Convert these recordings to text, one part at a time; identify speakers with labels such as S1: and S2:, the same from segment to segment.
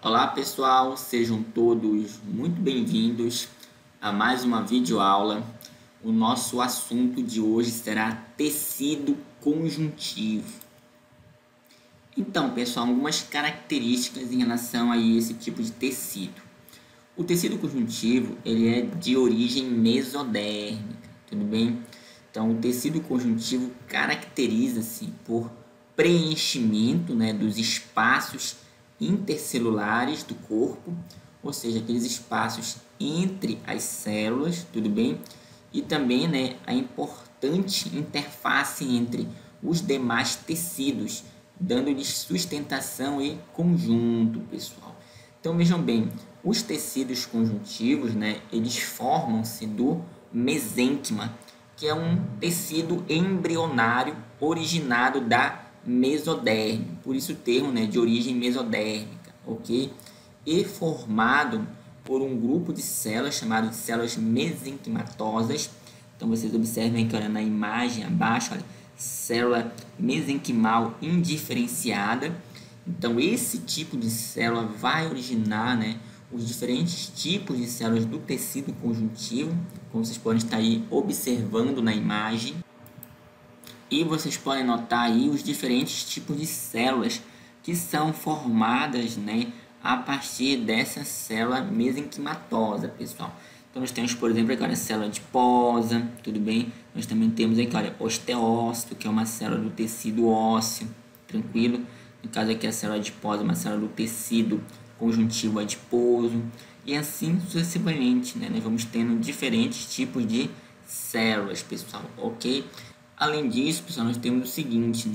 S1: Olá pessoal, sejam todos muito bem-vindos a mais uma videoaula. O nosso assunto de hoje será tecido conjuntivo. Então pessoal, algumas características em relação a esse tipo de tecido. O tecido conjuntivo ele é de origem mesodérmica, tudo bem? Então o tecido conjuntivo caracteriza-se por preenchimento, dos espaços intercelulares do corpo, ou seja, aqueles espaços entre as células, tudo bem? E também, a importante interface entre os demais tecidos, dando-lhes sustentação e conjunto, pessoal. Então, vejam bem, os tecidos conjuntivos, eles formam-se do mesênquima, que é um tecido embrionário originado da mesoderme, por isso o termo de origem mesodérmica, ok? E formado por um grupo de células chamado de células mesenquimatosas. Então vocês observem que olha, na imagem abaixo, olha, célula mesenquimal indiferenciada. Então esse tipo de célula vai originar os diferentes tipos de células do tecido conjuntivo, como vocês podem estar aí observando na imagem. E vocês podem notar aí os diferentes tipos de células que são formadas a partir dessa célula mesenquimatosa, pessoal. Então nós temos, por exemplo, aqui, olha, a célula adiposa, tudo bem? Nós também temos aqui, olha, osteócito, que é uma célula do tecido ósseo, tranquilo? No caso aqui a célula adiposa é uma célula do tecido conjuntivo adiposo. E assim sucessivamente, nós vamos tendo diferentes tipos de células, pessoal, ok? Além disso, pessoal, nós temos o seguinte,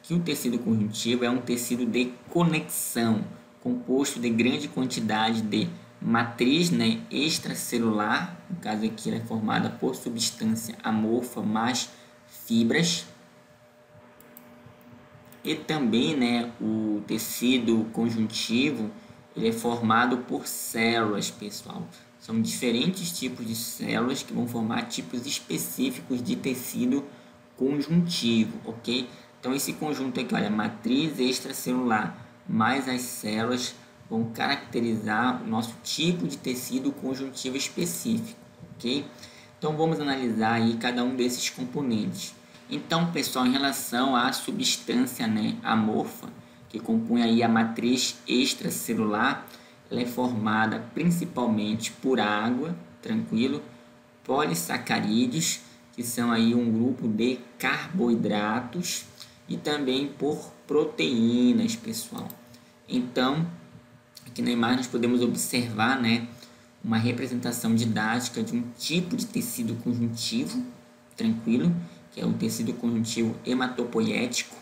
S1: que o tecido conjuntivo é um tecido de conexão, composto de grande quantidade de matriz extracelular, no caso aqui ela é formada por substância amorfa mais fibras, e também o tecido conjuntivo ele é formado por células, pessoal. São diferentes tipos de células que vão formar tipos específicos de tecido conjuntivo, ok? Então esse conjunto aqui, olha, matriz extracelular mais as células vão caracterizar o nosso tipo de tecido conjuntivo específico, ok? Então vamos analisar aí cada um desses componentes. Então, pessoal, em relação à substância amorfa que compõe aí a matriz extracelular, ela é formada principalmente por água, tranquilo, polissacarídeos, que são aí um grupo de carboidratos, e também por proteínas, pessoal. Então, aqui na imagem nós podemos observar uma representação didática de um tipo de tecido conjuntivo, tranquilo, que é o tecido conjuntivo hematopoético.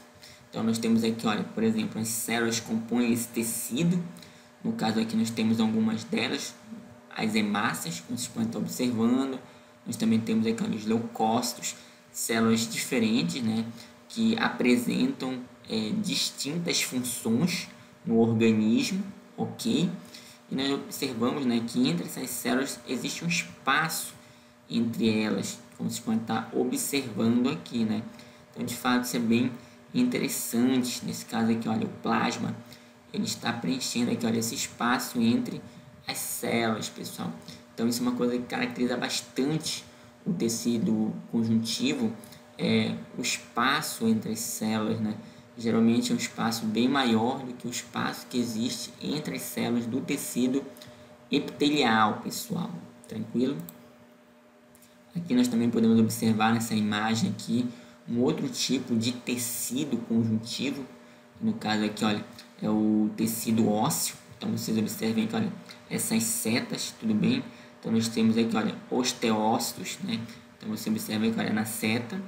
S1: Então nós temos aqui, olha, por exemplo, as células que compõem esse tecido. No caso aqui nós temos algumas delas, as hemácias, como vocês podem estar observando. Nós também temos aqui os leucócitos, células diferentes, que apresentam distintas funções no organismo, ok? E nós observamos que entre essas células existe um espaço entre elas, como vocês podem estar observando aqui, Então, de fato, isso é bem interessante. Nesse caso aqui, olha, o plasma, ele está preenchendo aqui, olha, esse espaço entre as células, pessoal. Então, isso é uma coisa que caracteriza bastante o tecido conjuntivo, o espaço entre as células, Geralmente é um espaço bem maior do que o espaço que existe entre as células do tecido epitelial, pessoal. Tranquilo? Aqui nós também podemos observar nessa imagem aqui um outro tipo de tecido conjuntivo. No caso aqui, olha, é o tecido ósseo. Então vocês observem aqui, olha, essas setas, tudo bem? Então nós temos aqui, olha, osteócitos, Então você observa aqui, olha, na seta,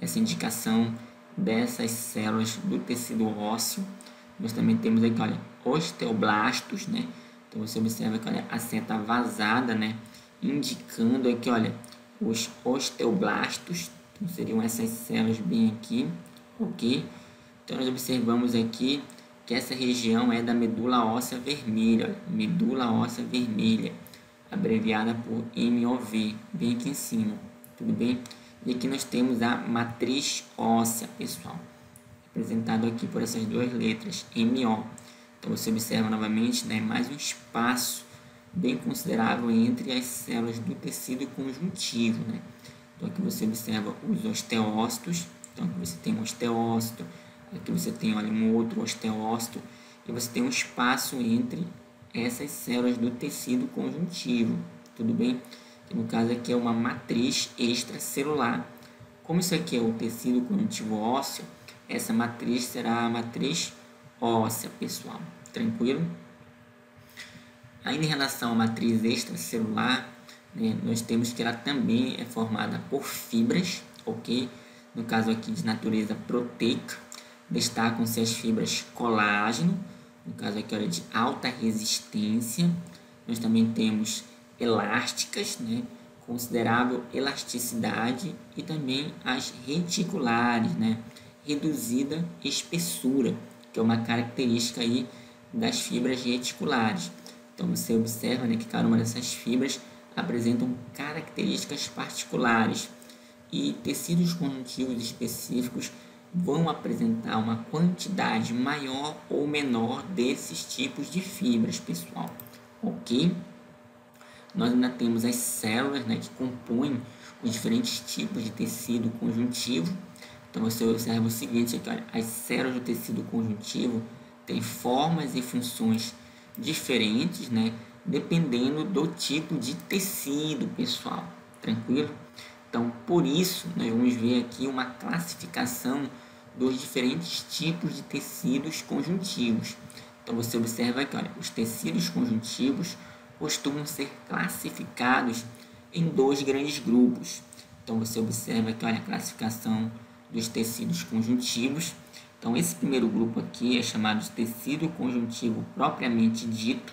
S1: essa indicação dessas células do tecido ósseo. Nós também temos aqui, olha, osteoblastos, Então você observa aqui, olha, a seta vazada, indicando aqui, olha, os osteoblastos. Então seriam essas células bem aqui, ok? Então nós observamos aqui que essa região é da medula óssea vermelha, olha, medula óssea vermelha, abreviada por MOV, bem aqui em cima, tudo bem? E aqui nós temos a matriz óssea, pessoal, representado aqui por essas duas letras, MO. Então você observa novamente, né, mais um espaço bem considerável entre as células do tecido conjuntivo, né? Então aqui você observa os osteócitos, então aqui você tem um osteócito, aqui você tem, olha, um outro osteócito, e você tem um espaço entre essas células do tecido conjuntivo, tudo bem? Que no caso aqui é uma matriz extracelular. Como isso aqui é o tecido conjuntivo ósseo, essa matriz será a matriz óssea, pessoal, tranquilo? Ainda em relação à matriz extracelular, né, nós temos que ela também é formada por fibras, ok? No caso aqui de natureza proteica, destacam-se as fibras colágeno, no caso aqui, olha, de alta resistência. Nós também temos elásticas, né, considerável elasticidade, e também as reticulares, né, reduzida espessura, que é uma característica aí das fibras reticulares. Então você observa, né, que cada uma dessas fibras apresentam características particulares, e tecidos conjuntivos específicos vão apresentar uma quantidade maior ou menor desses tipos de fibras, pessoal, ok? Nós ainda temos as células, né, que compõem os diferentes tipos de tecido conjuntivo. Então você observa o seguinte aqui, olha, as células do tecido conjuntivo têm formas e funções diferentes, né, dependendo do tipo de tecido, pessoal, tranquilo? Então, por isso, nós vamos ver aqui uma classificação dos diferentes tipos de tecidos conjuntivos. Então, você observa aqui, olha, os tecidos conjuntivos costumam ser classificados em dois grandes grupos. Então, você observa aqui, olha, a classificação dos tecidos conjuntivos. Então, esse primeiro grupo aqui é chamado de tecido conjuntivo propriamente dito,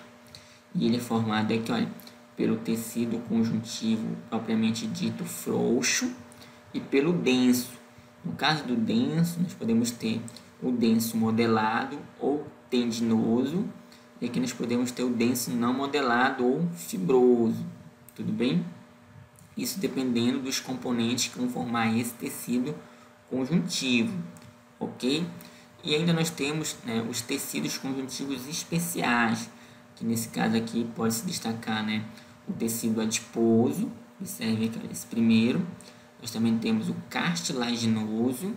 S1: e ele é formado aqui, olha, pelo tecido conjuntivo propriamente dito frouxo e pelo denso. No caso do denso, nós podemos ter o denso modelado ou tendinoso, e aqui nós podemos ter o denso não modelado ou fibroso, tudo bem? Isso dependendo dos componentes que vão formar esse tecido conjuntivo, ok? E ainda nós temos, né, os tecidos conjuntivos especiais, que nesse caso aqui pode se destacar, né, o tecido adiposo, observe aqui, esse primeiro. Nós também temos o cartilaginoso.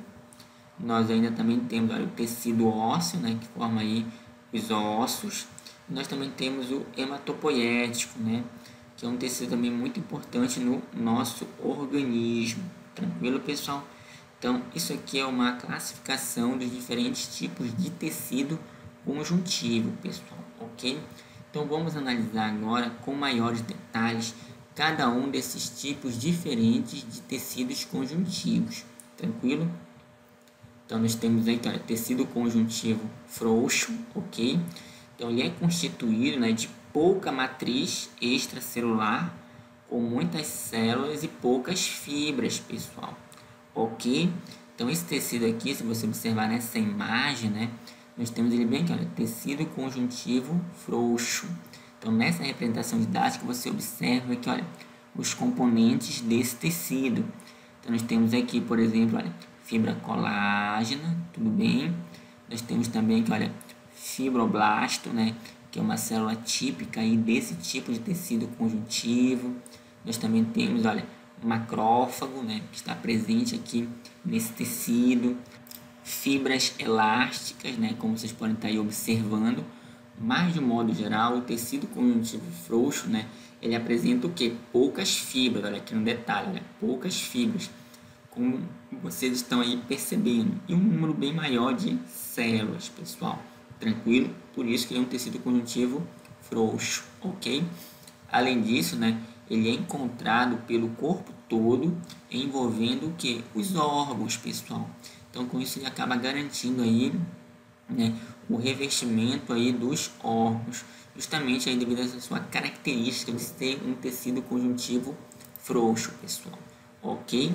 S1: Nós ainda também temos, olha, o tecido ósseo, né, que forma aí os ossos. Nós também temos o hematopoético, né, que é um tecido também muito importante no nosso organismo. Tranquilo, pessoal? Então, isso aqui é uma classificação dos diferentes tipos de tecido conjuntivo, pessoal, ok? Então, vamos analisar agora com maiores detalhes cada um desses tipos diferentes de tecidos conjuntivos, tranquilo? Então, nós temos aí, olha, tecido conjuntivo frouxo, ok? Então, ele é constituído, né, de pouca matriz extracelular, com muitas células e poucas fibras, pessoal, ok? Então, esse tecido aqui, se você observar nessa imagem, né, nós temos ele bem aqui, olha, tecido conjuntivo frouxo. Então, nessa representação didática, você observa aqui, olha, os componentes desse tecido. Então, nós temos aqui, por exemplo, olha, fibra colágena, tudo bem? Nós temos também aqui, olha, fibroblasto, né, que é uma célula típica aí desse tipo de tecido conjuntivo. Nós também temos, olha, macrófago, né, que está presente aqui nesse tecido. Fibras elásticas, né, como vocês podem estar aí observando. Mas, de modo geral, o tecido conjuntivo frouxo, né, ele apresenta o quê? Poucas fibras, olha aqui no detalhe, olha, poucas fibras, como vocês estão aí percebendo, e um número bem maior de células, pessoal, tranquilo? Por isso que ele é um tecido conjuntivo frouxo, ok? Além disso, né, ele é encontrado pelo corpo todo, envolvendo o quê? Os órgãos, pessoal. Então, com isso, ele acaba garantindo aí, né, o revestimento aí dos órgãos, justamente aí devido a essa sua característica de ser um tecido conjuntivo frouxo, pessoal, ok?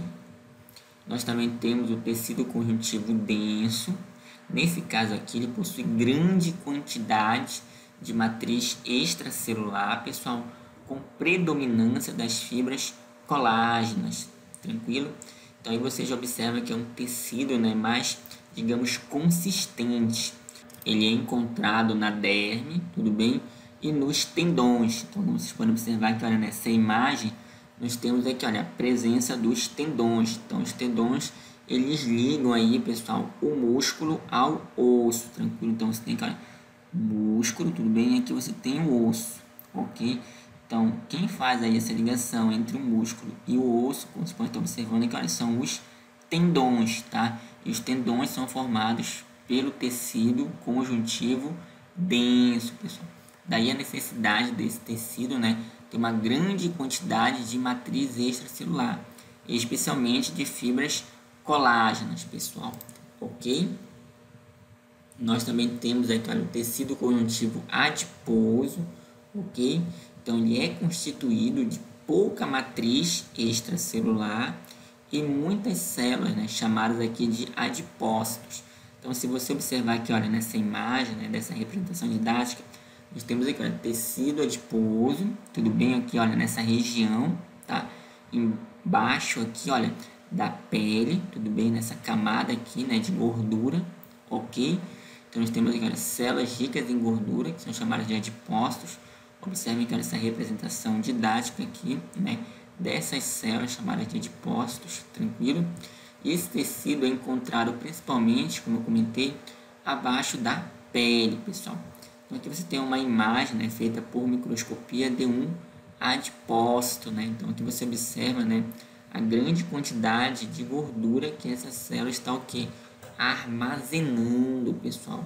S1: Nós também temos o tecido conjuntivo denso. Nesse caso aqui, ele possui grande quantidade de matriz extracelular, pessoal, com predominância das fibras colágenas, tranquilo? Então aí você já observa que é um tecido, né, mais, digamos, consistente. ele é encontrado na derme, tudo bem? E nos tendões. Então, como vocês podem observar que, olha, nessa imagem, nós temos aqui, olha, a presença dos tendões. Então, os tendões, eles ligam aí, pessoal, o músculo ao osso, tranquilo? Então, você tem que, olha, músculo, tudo bem? E aqui você tem o osso, ok? Então, quem faz aí essa ligação entre o músculo e o osso, como você pode estar observando aqui, olha, são os tendões, tá? E os tendões são formados pelo tecido conjuntivo denso, pessoal. Daí a necessidade desse tecido, né, ter uma grande quantidade de matriz extracelular, especialmente de fibras colágenas, pessoal, ok? Nós também temos aqui, olha, o tecido conjuntivo adiposo, ok? Então, ele é constituído de pouca matriz extracelular e muitas células, né, chamadas aqui de adipócitos. Então, se você observar aqui, olha, nessa imagem, né, dessa representação didática, nós temos aqui, olha, tecido adiposo, tudo bem aqui, olha, nessa região, tá? Embaixo aqui, olha, da pele, tudo bem, nessa camada aqui, né, de gordura, ok? Então, nós temos aqui, olha, células ricas em gordura, que são chamadas de adipócitos. Observem que, olha, essa representação didática aqui, né, dessas células chamadas de adipócitos, tranquilo? E esse tecido é encontrado principalmente, como eu comentei, abaixo da pele, pessoal. Então, aqui você tem uma imagem, né, feita por microscopia de um adipócito, né? Então, aqui você observa, né, a grande quantidade de gordura que essa célula está o quê? Armazenando, pessoal.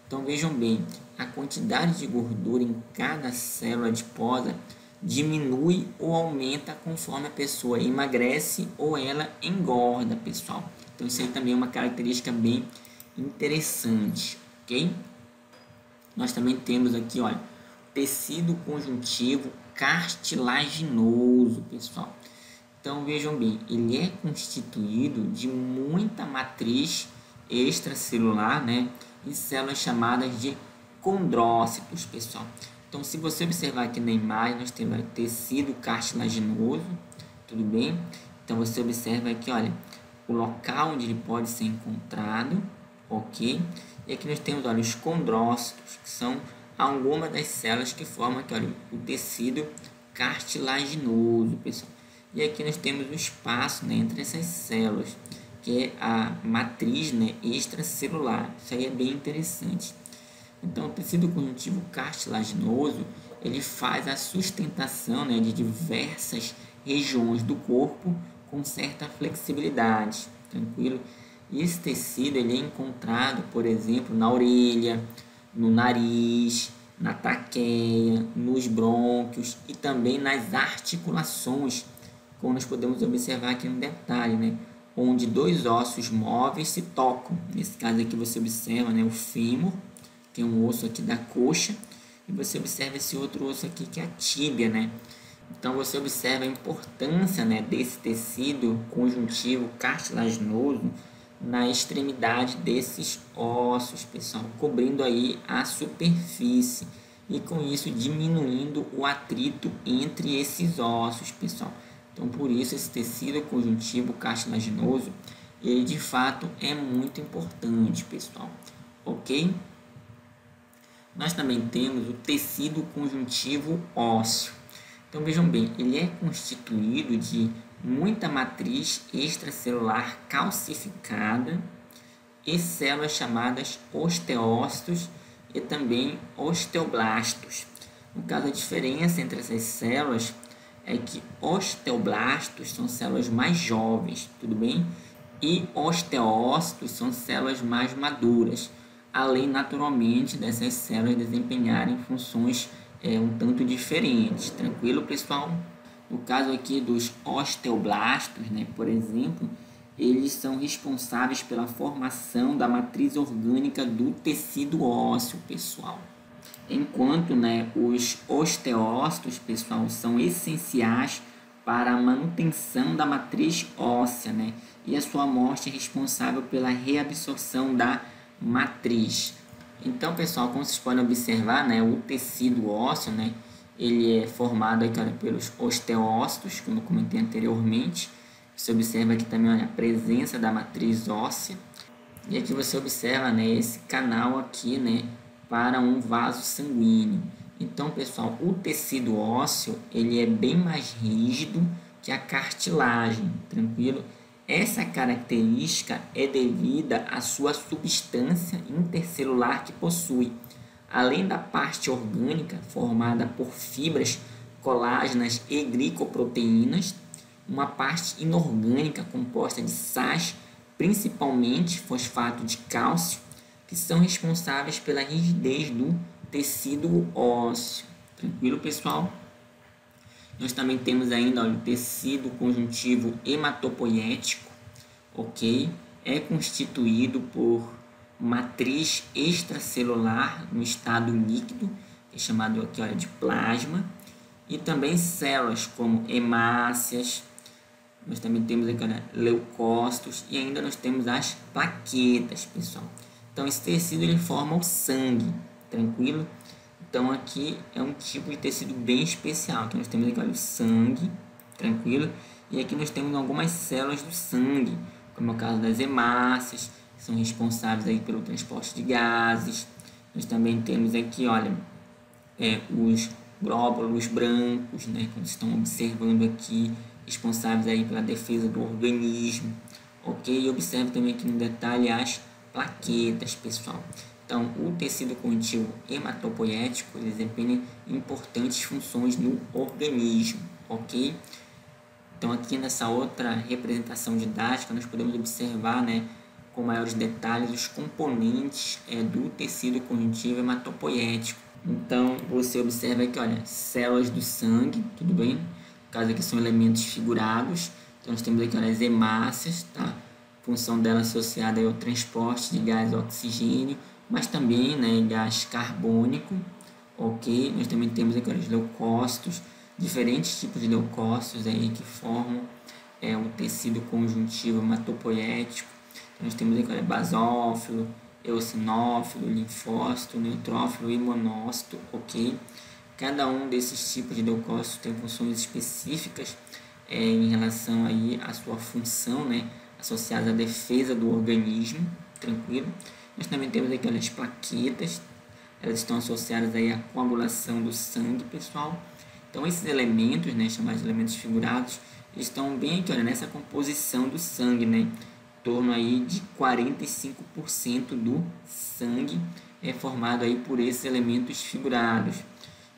S1: Então, vejam bem, a quantidade de gordura em cada célula adiposa diminui ou aumenta conforme a pessoa emagrece ou ela engorda, pessoal. Então, isso aí também é uma característica bem interessante, ok? Nós também temos aqui, olha, tecido conjuntivo cartilaginoso, pessoal. Então, vejam bem, ele é constituído de muita matriz extracelular, né, e células chamadas de condrócitos, pessoal. Então, se você observar aqui na imagem, nós temos, olha, tecido cartilaginoso, tudo bem? Então, você observa aqui, olha, o local onde ele pode ser encontrado, ok? E aqui nós temos, olha, os condrócitos, que são algumas das células que formam aqui, olha, o tecido cartilaginoso, pessoal. E aqui nós temos o espaço, né, entre essas células, que é a matriz, né, extracelular. Isso aí é bem interessante. Então, o tecido conjuntivo cartilaginoso, ele faz a sustentação, né, de diversas regiões do corpo com certa flexibilidade, tranquilo? E esse tecido ele é encontrado, por exemplo, na orelha, no nariz, na traqueia, nos brônquios e também nas articulações, como nós podemos observar aqui no detalhe, né, onde dois ossos móveis se tocam. Nesse caso aqui você observa, né, o fêmur, tem um osso aqui da coxa, e você observa esse outro osso aqui que é a tíbia, né? Então você observa a importância, né, desse tecido conjuntivo cartilaginoso na extremidade desses ossos, pessoal, cobrindo aí a superfície e com isso diminuindo o atrito entre esses ossos, pessoal. Então, por isso esse tecido conjuntivo cartilaginoso, ele de fato é muito importante, pessoal, ok? Nós também temos o tecido conjuntivo ósseo. Então, vejam bem, ele é constituído de muita matriz extracelular calcificada e células chamadas osteócitos e também osteoblastos. No caso, a diferença entre essas células é que osteoblastos são células mais jovens, tudo bem? E osteócitos são células mais maduras, além naturalmente dessas células desempenharem funções um tanto diferentes, tranquilo, pessoal? No caso aqui dos osteoblastos, né, por exemplo, eles são responsáveis pela formação da matriz orgânica do tecido ósseo, pessoal. Enquanto, né, os osteócitos, pessoal, são essenciais para a manutenção da matriz óssea, né, e a sua morte é responsável pela reabsorção da matriz. Então, pessoal, como vocês podem observar, né, o tecido ósseo, né, ele é formado aqui, olha, pelos osteócitos, como eu comentei anteriormente. Você observa aqui também, olha, a presença da matriz óssea. E aqui você observa, né, esse canal aqui, né, para um vaso sanguíneo. Então, pessoal, o tecido ósseo, ele é bem mais rígido que a cartilagem, tranquilo? Essa característica é devida à sua substância intercelular que possui, além da parte orgânica formada por fibras, colágenas e glicoproteínas, uma parte inorgânica composta de sais, principalmente fosfato de cálcio, que são responsáveis pela rigidez do tecido ósseo. Tranquilo, pessoal? Nós também temos ainda, olha, o tecido conjuntivo hematopoético, ok? É constituído por matriz extracelular no estado líquido, que é chamado aqui, olha, de plasma, e também células como hemácias. Nós também temos aqui, olha, leucócitos, e ainda nós temos as plaquetas, pessoal. Então esse tecido ele forma o sangue, tranquilo? Então aqui é um tipo de tecido bem especial. Então nós temos aqui, olha, o sangue, tranquilo? E aqui nós temos algumas células do sangue, como é o caso das hemácias, que são responsáveis aí pelo transporte de gases. Nós também temos aqui, olha, os glóbulos brancos, né, como vocês estão observando aqui, responsáveis aí pela defesa do organismo, ok? E observe também aqui no detalhe as plaquetas, pessoal. Então, o tecido conjuntivo hematopoético ele desempenha importantes funções no organismo, ok? Então, aqui nessa outra representação didática, nós podemos observar, né, com maiores detalhes os componentes do tecido conjuntivo hematopoético. Então, você observa aqui, olha, células do sangue, tudo bem? No caso aqui são elementos figurados. Então, nós temos aqui, olha, as hemácias, tá? Função dela associada ao transporte de gás oxigênio, mas também, né, gás carbônico, ok? Nós também temos aqui, olha, os leucócitos, diferentes tipos de leucócitos aí que formam o tecido conjuntivo hematopoético. Então, nós temos aqui, olha, basófilo, eosinófilo, linfócito, neutrófilo e monócito, ok? Cada um desses tipos de leucócitos tem funções específicas em relação aí à sua função, né, associada à defesa do organismo, tranquilo? Nós também temos aqui, olha, as plaquetas, elas estão associadas aí à coagulação do sangue, pessoal. Então, esses elementos, né, chamados de elementos figurados, eles estão bem aqui, olha, nessa composição do sangue, né? Em torno aí de 45% do sangue é formado aí por esses elementos figurados.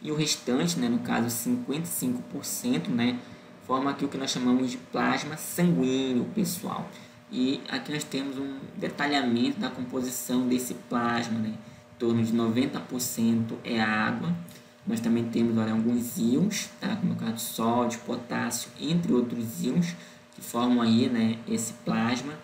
S1: E o restante, né, no caso 55%, né, forma aqui o que nós chamamos de plasma sanguíneo, pessoal. E aqui nós temos um detalhamento da composição desse plasma, né? Em torno de 90% é água. Nós também temos, olha, alguns íons, tá? Como é o caso de sódio, potássio, entre outros íons, que formam aí, né, esse plasma.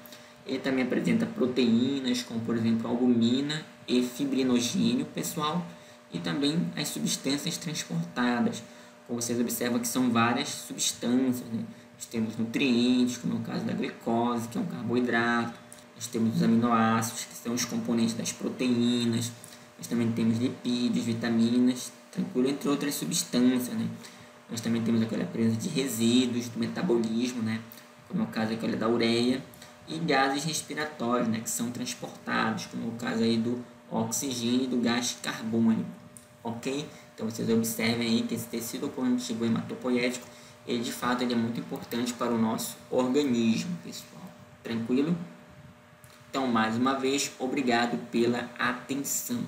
S1: Ele também apresenta proteínas, como por exemplo a albumina e fibrinogênio, pessoal. E também as substâncias transportadas. Como vocês observam que são várias substâncias, né? Nós temos nutrientes, como é o caso da glicose, que é um carboidrato. Nós temos os aminoácidos, que são os componentes das proteínas. Nós também temos lipídios, vitaminas, tranquilo, entre outras substâncias, né? Nós também temos aqui, olha, a presença de resíduos do metabolismo, né? Como é o caso aqui, olha, da ureia. E gases respiratórios, né? Que são transportados, como é o caso aí do oxigênio e do gás carbônico, ok? Então vocês observem aí que esse tecido conjuntivo hematopoético, ele de fato ele é muito importante para o nosso organismo, pessoal. Tranquilo? Então, mais uma vez, obrigado pela atenção.